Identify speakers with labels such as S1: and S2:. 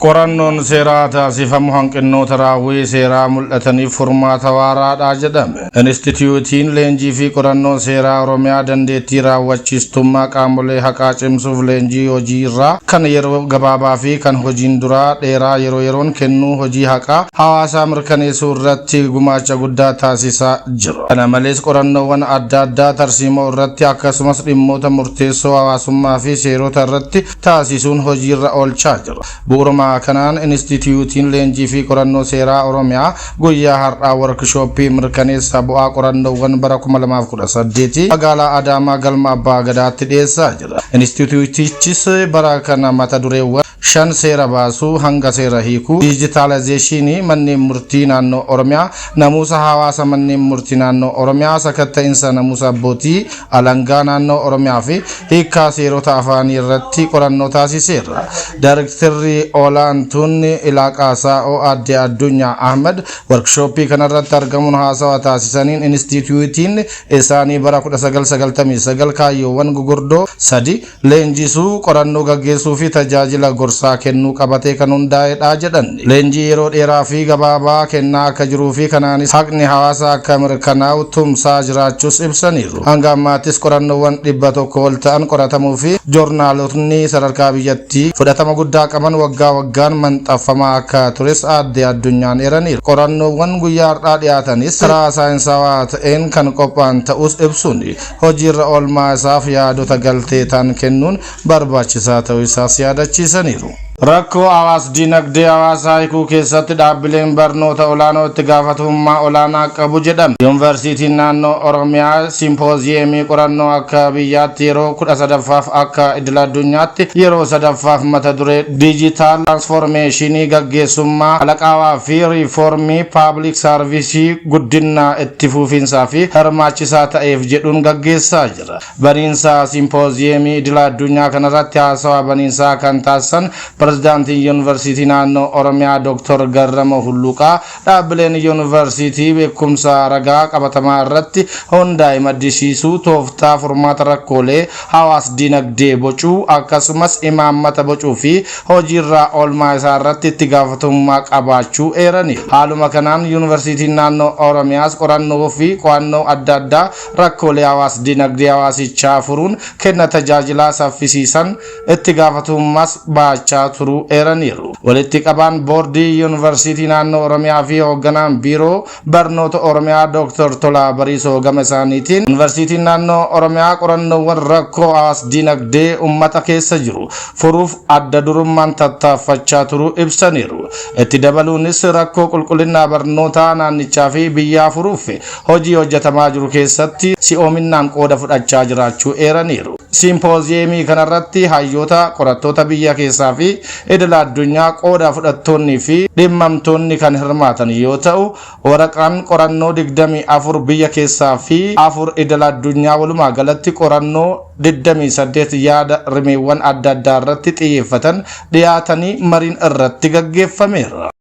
S1: Qorannoon seeraa taasifamu hanqinnoota raawwii seeraa mul'ataniif furmaata waaraadhaa jedhame. Inistitiyuutiin leenjii fi qorannoon seeraa Oromiyaa dandeettii raawwachiistummaa qaamolee haqaa cimsuuf leenjii hojii irraa kan yeroo gabaabaa fi kan hojiin duraa dheeraa yeroo yeroon kennuu hojii haqaa hawaasaa mirkaneessuu irratti gumaacha guddaa taasisaa jira. Kana malees qorannoowwan adda addaa tarsiimoo irratti akkasumas dhimmoota murteessoo hawaasummaa fi seerota irratti taasisuun hojiirra oolchaa jira. Bu'uuruma kanaan Inistitiyuutiin leenjii fi qorannoo seeraa Oromiyaa guyyaa har'aa workshooppii mirkaneessa bu'aa qorannoowwan bara 2018 magaalaa Adaamaa galma Abbaa Gadaatti dhiyeessaa jira. Inistitiyuutichis bara kana mata dureewwan 5 seera baasuu hanga seera hiikuu dijitaalaayizeeshinii manneen murtii naannoo Oromiyaa namuusa hawaasa manneen murtii naannoo Oromiyaa sakatta'insa namuusa abbootii alangaa naannoo Oromiyaa fi hiikaa seerota afaanii irratti qorannoo taasiseera. Daarektarri olaantuun ilaaqaasaa Adde Addunyaa Ahmed workshooppii kanarratti argamuun haasawa taasisaniin Inistitiyuutiin isaanii bara 1999 kaayyoowwan gugurdoo 3 leenjisuu qorannoo gaggeessuu fi tajaajila gorsaa kennuu qabatee kan hundaa'edha jedhan. Leenjii yeroo dheeraa fi gabaabaa kennaa akka jiruu fi kanaanis haqni hawaasaa akka mirkanaa'u tumsaa jiraachuus ibsaniiru. Hanga ammaattis qorannoowwan 100 ol ta'an qoratamuu fi joornaalotni sadarkaa biyyattii fudhatama guddaa qaban waggaa waggaan manxafamaa akka tures Adde Addunyaan eeraniiru. Qorannoowwan guyyaa har'aa dhiyaatanis karaa saayinsawaa ta'een kan qophaa'an ta'us ibsuun hojiirra oolmaa isaaf yaadota galtee ta'an kennuun barbaachisaa ta'uu isaas yaadachiisaniiru. Rakkoo hawaas dinagdee hawaasaa hiikuu keessatti dhaabbileen barnoota olaanoo itti gaafatamummaa olaanaa qabu jedhame. Yuunivarsiitiin naannoo Oromiyaa simpooziyemii qorannoo akka biyyaatti yeroo 13ffaaf akka idila addunyaatti yeroo 3ffaaf mata duree diijitaal tiraansfoormeeshinii gaggeessummaa kalaqaawaa fi riifoormii paabliik saarvisii guddina itti fufiinsaa fi hirmaachisaa ta'eef jedhuun gaggeessaa jira. Baniinsa simpooziyemii idila addunyaa kanarratti haasawaa baniinsaa kan taasisan Pirezidaantiin Yuunivarsiitii naannoo Oromiyaa Dr. Garrama Hulluqaa dhaabbileen yuunivarsiitii beekumsa ragaa qabatamaa irratti hundaa'e maddisiisuu tooftaa furmaata rakkoolee hawaas dinagdee bocuu akkasumas imaammata bocuu fi hojiirra oolmaa isaa irratti itti gaafatamummaa qabaachuu eeraniiru. Haaluma kanaan yuunivarsiitiin naannoo Oromiyaas qorannoo fi qo'annoo adda addaa rakkoolee hawaas dinagdee hawaasichaa furuun kenna tajaajilaa saffisiisan itti gaafatamummaas baachaa turu eeraniiru. Walitti qabaan boordii yuunivarsiitii naannoo Oromiyaa fi hoogganaan biiroo barnoota Oromiyaa Dr. Tolaa Bariisoo gama isaaniitiin yuunivarsiitiin naannoo Oromiyaa qorannoowwan rakkoo hawaas dinagdee uummata keessa jiru furuuf adda durummaan tattaaffachaa turu ibsaniiru. Itti dabaluunis rakkoo qulqullina barnootaa naannichaa fi biyyaa furuuf hojii hojjetamaa jiru keessatti si'oominaan qooda fudhachaa jiraachuu eeraniiru. Simpooziyemii kanarratti hayyoota qorattoota biyya keessaa fi idila addunyaa qooda fudhattoonni fi dhimmamtoonni kan hirmaatan yoo ta'u, waraqaan qorannoo 24 biyya keessaa fi 4 idila addunyaa walumaa galatti qorannoo 28 yaada rimeewwan adda addaa irratti xiyyeeffatan dhiyaatanii mariin irratti gaggeeffameera.